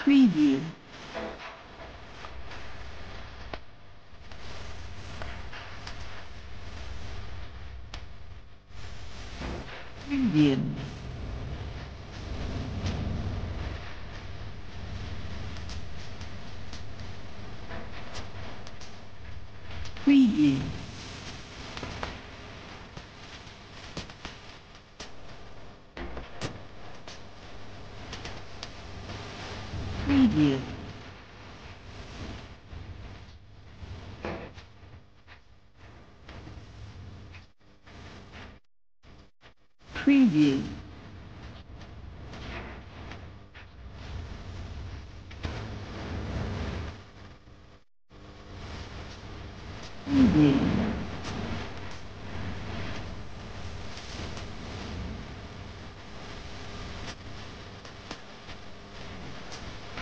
Preview. Preview. Preview. Preview. Preview. Preview.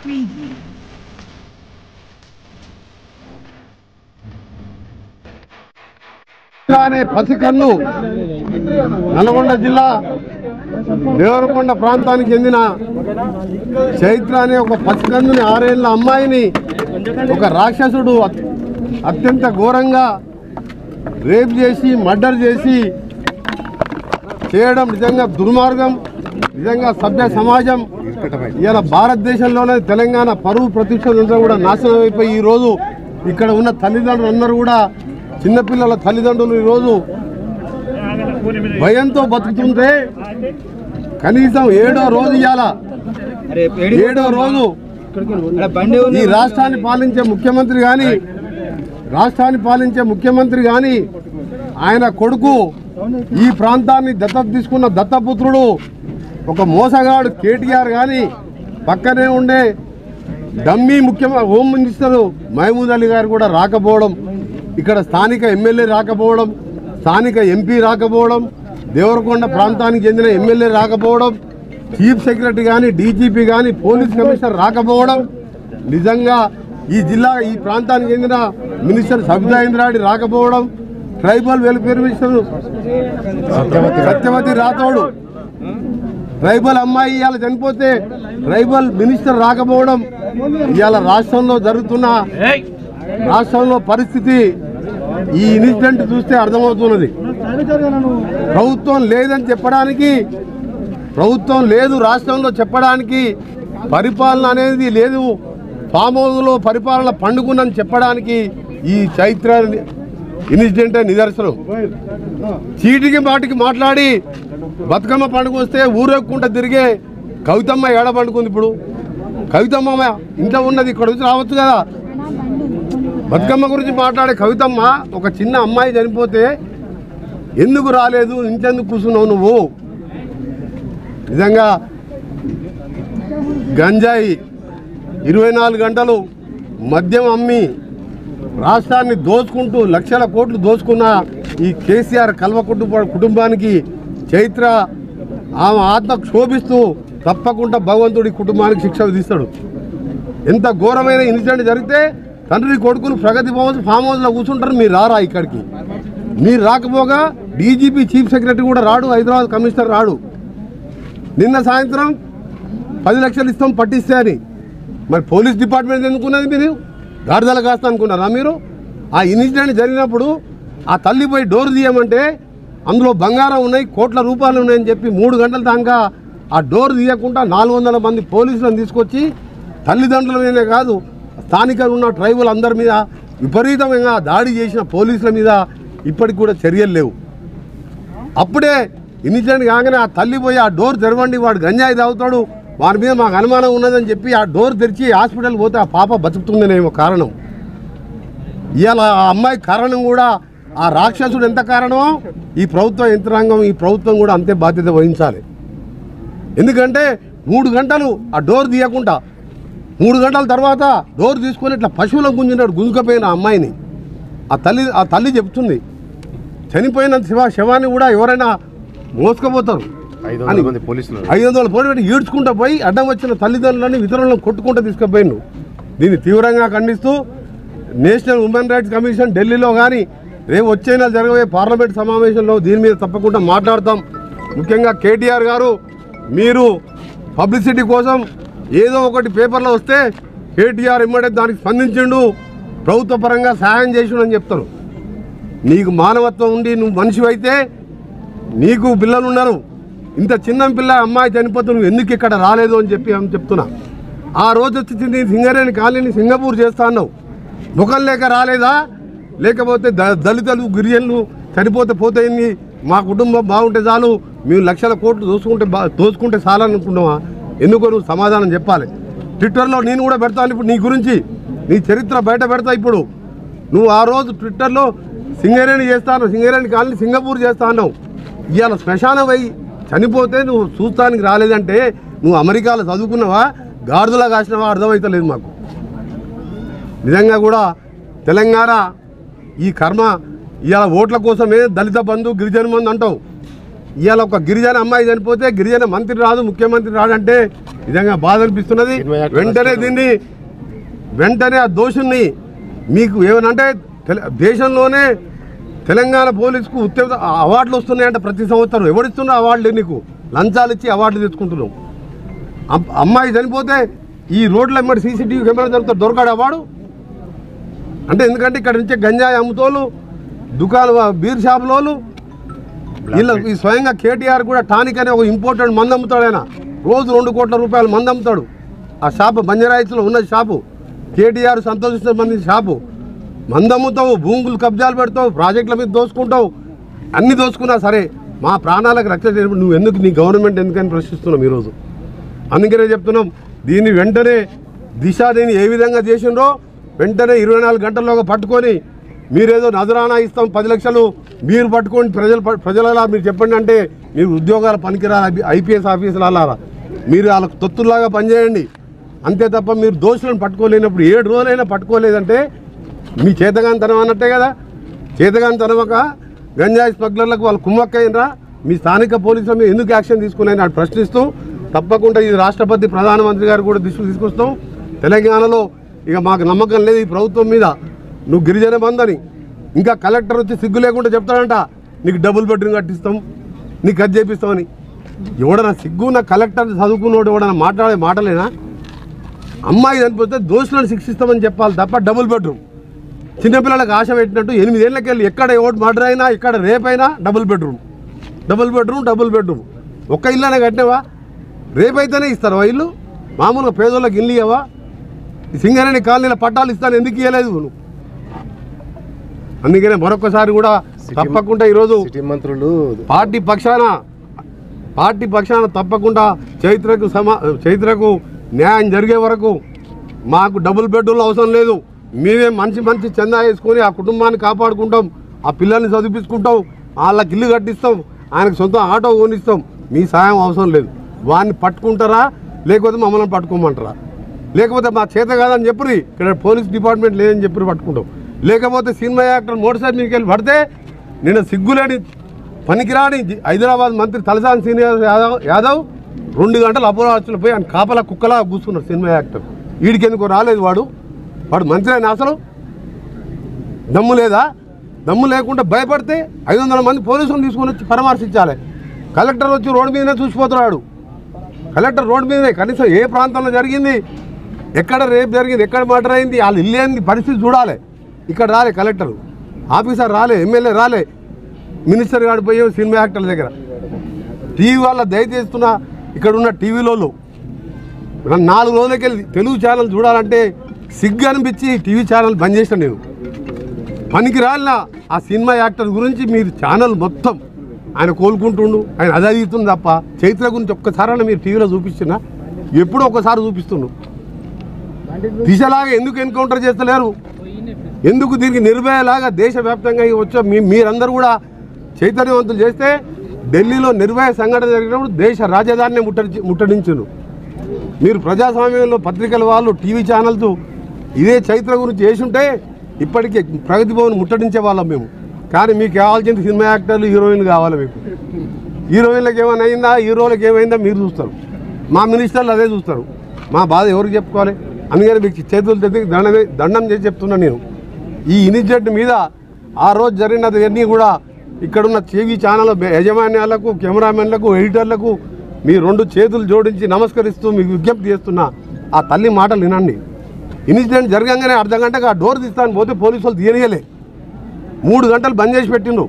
Preview. పసికన్ను Nalgonda జిల్లా దేవరకొండ ప్రాంతానికి చెందిన చైత్ర అనే ఒక పసికన్నుని 6 ఏళ్ల అమ్మాయిని ఒక రాక్షసుడు అత్యంత ఘోరంగా రేప్ చేసి మర్డర్ చేసి చేయడం నిజంగా దుర్మార్గం. నిజంగా సభ్య సమాజం ఇలా భారతదేశంలోనే తెలంగాణ పరువు ప్రతిష్టలంతా కూడా నాశనం అయిపోయి ఈరోజు ఇక్కడ ఉన్న తల్లిదండ్రులు అందరూ కూడా చిన్నపిల్లల తల్లిదండ్రులు ఈరోజు భయంతో బతుకుతుంటే కనీసం 7వ రోజు ఇవాళ 7వ రోజు ఈ రాష్ట్రాన్ని పాలించే ముఖ్యమంత్రి కానీ ఆయన కొడుకు ఈ ప్రాంతాన్ని దత్తత తీసుకున్న దత్తపుత్రుడు ఒక మోసగాడు కేటీఆర్ కానీ పక్కనే ఉండే dummy home minister Mahmood Ali garu కూడా రాకపోవడం, ఇక్కడ స్థానిక ఎమ్మెల్యే రాకపోవడం, స్థానిక ఎంపీ రాకపోవడం, దేవరకొండ ప్రాంతానికి చెందిన ఎమ్మెల్యే రాకపోవడం, చీఫ్ సెక్రటరీ కానీ డీజీపీ కానీ పోలీస్ కమిషనర్ రాకపోవడం, నిజంగా ఈ ప్రాంతానికి చెందిన మినిస్టర్ సబితా ఇంద్రారెడ్డి రాకపోవడం, tribal welfare minister Satyavathi Rathod tribal అమ్మాయి ఇవాళ చనిపోతే ట్రైబల్ మినిస్టర్ రాకపోవడం, ఇవాళ రాష్ట్రంలో పరిస్థితి ఈ ఇన్సిడెంట్ చూస్తే అర్థమవుతున్నది. ప్రభుత్వం లేదు రాష్ట్రంలో చెప్పడానికి, పరిపాలన అనేది లేదు, ఫామ్ హౌస్లో పరిపాలన పండుకున్నని చెప్పడానికి ఈ చైత్ర ఇన్సిడెంట్ నిదర్శనం. చీటికి మాటికి మాట్లాడి బతుకమ్మ పండుగ వస్తే ఊరేక్కుంటా తిరిగే కవితమ్మ ఏడ పండుకుంది. ఇప్పుడు కవితమ్మ ఇంట్లో ఉన్నది, ఇక్కడ నుంచి రావచ్చు కదా. బతుకమ్మ గురించి మాట్లాడే కవితమ్మ ఒక చిన్న అమ్మాయి చనిపోతే ఎందుకు రాలేదు, ఇంకెందుకు కూర్చున్నావు నువ్వు? నిజంగా గంజాయి 24 గంటలు మద్యం అమ్మి రాష్ట్రాన్ని దోచుకుంటూ లక్షల కోట్లు దోచుకున్న ఈ కేసీఆర్ కుటుంబానికి చైత్ర ఆమె ఆత్మ క్షోభిస్తూ తప్పకుండా భగవంతుడి కుటుంబానికి శిక్ష విధిస్తాడు. ఎంత ఘోరమైన ఇన్సిడెంట్ జరిగితే తండ్రి కొడుకులు ప్రగతి ఫామ్ హౌస్లో కూర్చుంటారు, మీరు రారా ఇక్కడికి? మీరు రాకపోగా డీజీపీ చీఫ్ సెక్రటరీ కూడా రాడు, హైదరాబాద్ కమిషనర్ రాడు. నిన్న సాయంత్రం 10 లక్షలు ఇస్తాం పట్టిస్తే అని. మరి పోలీస్ డిపార్ట్మెంట్ ఎందుకున్నది? మీరు గాడిదల కాస్త అనుకున్నారా మీరు? ఆ ఇన్సిడెంట్ జరిగినప్పుడు ఆ తల్లి పోయి డోర్ తీయమంటే అందులో బంగారం ఉన్నాయి, కోట్ల రూపాయలు ఉన్నాయని చెప్పి 3 గంటల దాకా ఆ డోర్ తీయకుండా 400 మంది పోలీసులను తీసుకొచ్చి తల్లిదండ్రుల మీదే కాదు స్థానికంగా ఉన్న ట్రైబల్ అందరి మీద విపరీతంగా దాడి చేసిన పోలీసుల మీద ఇప్పటికి కూడా చర్యలు లేవు. అప్పుడే ఇన్సిడెంట్ కాగానే ఆ తల్లి పోయి ఆ డోర్ తెరవండి, వాడు గంజాయి తాగుతాడు, వారి మీద మాకు అనుమానం ఉన్నదని చెప్పి ఆ డోర్ తెరిచి హాస్పిటల్ పోతే ఆ పాప బతుకుతుందనేమో కారణం. ఇవాళ ఆ అమ్మాయి కారణం కూడా ఆ రాక్షసుడు ఎంత కారణమో ఈ ప్రభుత్వ యంత్రాంగం, ఈ ప్రభుత్వం కూడా అంతే బాధ్యత వహించాలి. ఎందుకంటే 3 గంటలు ఆ డోర్ తీయకుండా 3 గంటల తర్వాత డోర్ తీసుకొని ఇట్లా పశువులకు గుంజినాడు, గుంజుకపోయిన అమ్మాయిని. ఆ తల్లి చెప్తుంది చనిపోయిన శవాన్ని కూడా ఎవరైనా మోసుకపోతారు. 500 మంది పోలీసులు ఈడ్చుకుంటూ పోయి అడ్డం వచ్చిన తల్లిదండ్రులని ఇతరులను కొట్టుకుంటూ తీసుకుపోయిండు. దీన్ని తీవ్రంగా ఖండిస్తూ నేషనల్ హ్యూమన్ రైట్స్ కమిషన్ ఢిల్లీలో కానీ రేపు వచ్చే నెల జరగబోయే పార్లమెంట్ సమావేశంలో దీని మీద తప్పకుండా మాట్లాడతాం. ముఖ్యంగా కేటీఆర్ గారు, మీరు పబ్లిసిటీ కోసం ఏదో ఒకటి పేపర్లో వస్తే కేటీఆర్ ఇమ్మడే దానికి స్పందించిండు, ప్రభుత్వ పరంగా సహాయం చేసిండు అని చెప్తారు. నీకు మానవత్వం ఉండి నువ్వు మనిషి అయితే, నీకు పిల్లలు ఉన్నారు, ఇంత చిన్న పిల్ల అమ్మాయి చనిపోతే నువ్వు ఎందుకు ఇక్కడ రాలేదు అని చెప్తున్నా. ఆ రోజు వచ్చి సింగరేణి కాలనీ సింగపూర్ చేస్తా అన్నావు, ముఖం లేక రాలేదా? లేకపోతే దళితులు గిరిజనులు చనిపోతే పోతాయింది, మా కుటుంబం బాగుంటే చాలు, మేము లక్షల కోట్లు దోచుకుంటే చాలనుకున్నావా? ఎందుకో నువ్వు సమాధానం చెప్పాలి. ట్విట్టర్లో నేను కూడా పెడతాను ఇప్పుడు నీ గురించి, నీ చరిత్ర బయట పెడతా. ఇప్పుడు నువ్వు ఆ రోజు ట్విట్టర్లో సింగరేణి చేస్తాను, సింగరేణి కాలనీ సింగపూర్ చేస్తా అన్నావు. ఇవాళ శ్మశానం అయ్యి చనిపోతే నువ్వు చూస్తానికి రాలేదంటే నువ్వు అమెరికాలో చదువుకున్నావా, గాడిదలా కాసినవా అర్థమవుతలేదు మాకు. నిజంగా కూడా తెలంగాణ ఈ కర్మ ఇవాళ ఓట్ల కోసమే దళిత బంధు గిరిజన బంధు అంటావు. ఇవాళ ఒక గిరిజన అమ్మాయి చనిపోతే గిరిజన మంత్రి రాదు, ముఖ్యమంత్రి రాడంటే నిజంగా బాధ అనిపిస్తున్నది. వెంటనే ఆ దోషుల్ని మీకు ఏమనంటే దేశంలోనే తెలంగాణ పోలీసుకు ఉత్తమ అవార్డులు వస్తున్నాయంట ప్రతి సంవత్సరం. ఎవరిస్తున్నా అవార్డులు? నీకు లంచాలు ఇచ్చి అవార్డులు తెచ్చుకుంటున్నావు. అమ్మాయి చనిపోతే ఈ రోడ్ల ఎమ్మడి సీసీటీవీ కెమెరా జరుగుతారు, దొరకాడు అవార్డు అంటే. ఎందుకంటే ఇక్కడ నుంచి గంజాయి అమ్ముతోళ్ళు, బీర్ షాపులోళ్ళు, వీళ్ళ ఈ స్వయంగా కేటీఆర్ కూడా టానిక్ అనే ఒక ఇంపోర్టెడ్ మందు అమ్ముతాడు. ఆయన రోజు 2 కోట్ల రూపాయలు మందు అమ్ముతాడు. ఆ షాపు బంజారాయిస్లో ఉన్న షాపు, కేటీఆర్ సంతోషిస్తున్న మంది షాపు. మందు అమ్ముతావు, భూములు కబ్జాలు పెడతావు, ప్రాజెక్టుల మీద దోసుకుంటావు. అన్నీ దోసుకున్నా సరే మా ప్రాణాలకు రక్షణ చేసినప్పుడు నువ్వు ఎందుకు, నీ గవర్నమెంట్ ఎందుకని ప్రశ్నిస్తున్నాం ఈరోజు. అందుకనే చెప్తున్నాం, దీన్ని వెంటనే దీన్ని ఏ విధంగా చేసిండ్రో వెంటనే 24 గంటల్లోగా పట్టుకొని, మీరేదో నజరానా ఇస్తాం 10 లక్షలు మీరు పట్టుకొని ప్రజలలా మీరు చెప్పండి అంటే మీరు ఉద్యోగాల పనికిరాలి, ఐపీఎస్ ఆఫీసుల మీరు వాళ్ళకు తొత్తుల్లాగా పనిచేయండి అంతే తప్ప మీరు దోషులను పట్టుకోలేనప్పుడు 7 రోజులైనా పట్టుకోలేదంటే మీ చేతగానితనం అన్నట్టే కదా. చేతగానితనమక గంజాయి స్మగ్లర్లకు వాళ్ళు కుమ్మక్కైనరా, మీ స్థానిక పోలీసుల మీద ఎందుకు యాక్షన్ తీసుకున్నాయని అని ప్రశ్నిస్తూ తప్పకుండా ఇది రాష్ట్రపతి ప్రధానమంత్రి గారు కూడా తీసుకొస్తాం. తెలంగాణలో ఇక మాకు నమ్మకం లేదు ఈ ప్రభుత్వం మీద. నువ్వు గిరిజన బంధని ఇంకా కలెక్టర్ వచ్చి సిగ్గు లేకుండా చెప్తాడంట, నీకు డబుల్ బెడ్రూమ్ కట్టిస్తాం, నీకు అది చేపిస్తామని. ఎవడన్నా సిగ్గున్న కలెక్టర్ చదువుకున్నోడు ఎవడన్నా మాట్లాడే మాటలేనా? అమ్మాయి చనిపోతే దోషులను శిక్షిస్తామని చెప్పాలి తప్ప డబుల్ బెడ్రూమ్ చిన్నపిల్లలకు ఆశ పెట్టినట్టు 8 ఏళ్ళకి వెళ్ళి ఎక్కడ ఎవడు మర్డర్ అయినా ఎక్కడ రేప్ అయినా డబుల్ బెడ్రూమ్ ఒక్క ఇల్లునే కట్టినవా? రేపు అయితేనే ఇస్తారు ఆ ఇల్లు, మామూలుగా పేదోళ్ళకి ఇల్లు ఇవ్వవా? సింగరేణి కాలనీల పట్టాలు ఇస్తాను ఎందుకు ఇవ్వలేదు నువ్వు? అందుకనే మరొకసారి కూడా తప్పకుండా ఈరోజు మంత్రులు పార్టీ పక్షాన తప్పకుండా చైత్రకు న్యాయం జరిగే వరకు మాకు డబుల్ బెడ్రూమ్లు అవసరం లేదు. మేమే మంచి చందా వేసుకొని ఆ కుటుంబాన్ని కాపాడుకుంటాం, ఆ పిల్లల్ని చదివించుకుంటాం, వాళ్ళకి ఇల్లు కట్టిస్తాం, ఆయనకు సొంత ఆటో కొనిస్తాం. మీ సాయం అవసరం లేదు. వాడిని పట్టుకుంటారా లేకపోతే మమ్మల్ని పట్టుకోమంటారా? లేకపోతే మా చేత కాదని చెప్పి ఇక్కడ పోలీస్ డిపార్ట్మెంట్ లేదని చెప్పి పట్టుకుంటాం. లేకపోతే సినిమా యాక్టర్ మోటార్ సైకిల్ మీదకి వెళ్ళి పడితే నిన్న సిగ్గులేని పనికిరాని హైదరాబాద్ మంత్రి తలసాని శ్రీనివాస్ యాదవ్ 2 గంటలు అపోలో పోయి ఆయన కాపలా కుక్కలా కూర్చున్నాడు. సినిమా యాక్టర్ వీడికి ఎందుకు రాలేదు? వాడు మంత్రి అయిన అసలు దమ్ము లేదా? దమ్ము లేకుండా భయపడితే 500 మంది పోలీసులను తీసుకొని వచ్చి పరామర్శించాలి. కలెక్టర్ వచ్చి రోడ్డు మీదనే చూసిపోతున్నాడు. కలెక్టర్ రోడ్డు మీదనే కనీసం ఏ ప్రాంతంలో జరిగింది, ఎక్కడ రేపు జరిగింది, ఎక్కడ మర్డర్ అయింది, వాళ్ళు ఇల్లేంది పరిస్థితి చూడాలి. ఇక్కడ రాలే కలెక్టర్, ఆఫీసర్ రాలే, ఎమ్మెల్యే రాలే, మినిస్టర్ గారు పోయి సినిమా యాక్టర్ల దగ్గర. టీవీ వాళ్ళ దయచేస్తున్న ఇక్కడ ఉన్న టీవీలో 4 రోజులకి వెళ్ళి తెలుగు ఛానల్ చూడాలంటే సిగ్గు అనిపించి టీవీ ఛానల్ బంద్ చేసిన నేను. పనికి రాలిన ఆ సినిమా యాక్టర్ గురించి మీరు ఛానల్ మొత్తం ఆయన కోలుకుంటుండు, ఆయన అదవుతుంది తప్ప చైత్ర గురించి ఒక్కసారైనా మీరు టీవీలో చూపించినా? ఎప్పుడో ఒకసారి చూపిస్తుండు. దిశలాగా ఎందుకు ఎన్కౌంటర్ చేస్తలేరు? ఎందుకు దీనికి నిర్భయలాగా దేశవ్యాప్తంగా వచ్చా మీరందరూ కూడా చైతన్యవంతులు చేస్తే ఢిల్లీలో నిర్భయ సంఘటన జరిగినప్పుడు దేశ రాజధానిని ముట్టడించారు. మీరు ప్రజాస్వామ్యంలో పత్రికల వాళ్ళు టీవీ ఛానల్స్ ఇదే చైత్ర గురించి చేసుంటే ఇప్పటికీ ప్రగతి భవన్ ముట్టడించే వాళ్ళం మేము. కానీ మీకు కావాల్సింది సినిమా యాక్టర్లు, హీరోయిన్లు కావాలి. మీకు హీరోయిన్లకు ఏమైనా అయిందా, హీరోలకు ఏమైందా మీరు చూస్తారు, మా మినిస్టర్లు అదే చూస్తారు. మా బాధ ఎవరికి చెప్పుకోవాలి? అందుకని మీకు చేతులు తెచ్చి దండం చేసి చెప్తున్నా నేను. ఈ ఇనిషియేట్ మీద ఆ రోజు జరిగినది అన్నీ కూడా ఇక్కడున్న టీవీ ఛానల్ యజమాన్యాలకు, కెమెరామెన్లకు, ఎడిటర్లకు మీ 2 చేతులు జోడించి నమస్కరిస్తూ మీకు విజ్ఞప్తి చేస్తున్నా, ఆ తల్లి మాటలు వినండి. ఇన్సిడెంట్ జరగంగానే అర్ధ గంటగా ఆ డోర్ తీస్తాను పోతే పోలీసు వాళ్ళు తీయనియలే. 3 గంటలు బంద్ చేసి పెట్టిండు.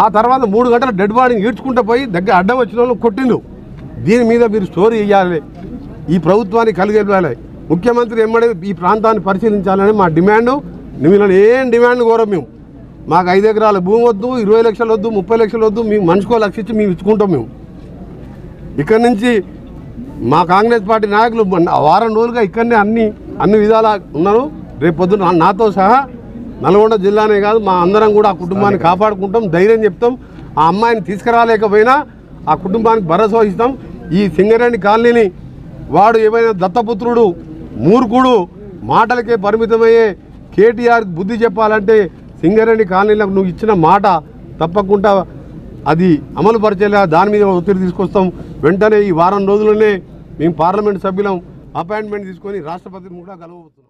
ఆ తర్వాత 3 గంటలు డెడ్ బాడీని ఈడ్చుకుంటూ పోయి దగ్గర అడ్డం వచ్చిన వాళ్ళు కొట్టిండు. దీని మీద మీరు స్టోరీ ఇవ్వాలి, ఈ ప్రభుత్వానికి కలిగేయాలి. ముఖ్యమంత్రి ఎమ్మడే ఈ ప్రాంతాన్ని పరిశీలించాలని మా డిమాండు. మిమ్మల్ని ఏం డిమాండ్ కోరం మేము. మాకు 5 ఎకరాల భూమి వద్దు, 20 లక్షలు వద్దు, 30 లక్షలు వద్దు, మేము మనిషికో లక్ష ఇచ్చి మేము ఇచ్చుకుంటాం. మేము ఇక్కడి నుంచి మా కాంగ్రెస్ పార్టీ నాయకులు వారం రోజులుగా ఇక్కడనే అన్ని విధాలా ఉన్నారు. రేపు పొద్దున నాతో సహా నల్గొండ జిల్లానే కాదు మా అందరం కూడా ఆ కుటుంబాన్ని కాపాడుకుంటాం, ధైర్యం చెప్తాం. ఆ అమ్మాయిని తీసుకురాలేకపోయినా ఆ కుటుంబానికి భరోసా ఇస్తాం. ఈ సింగరేణి కాలనీని వాడు ఏమైనా దత్తపుత్రుడు మూర్ఖుడు మాటలకే పరిమితమయ్యే కేటీఆర్ బుద్ధి చెప్పాలంటే సింగరేణి కాలనీలకు నువ్వు ఇచ్చిన మాట తప్పకుండా అది అమలు పరిచేలా దాని మీద ఒత్తిడి తీసుకొస్తాం. వెంటనే ఈ వారం రోజుల్లోనే మేము పార్లమెంట్ సభ్యులం అపాయింట్మెంట్ తీసుకొని రాష్ట్రపతిని కూడా కలవబోతున్నాం.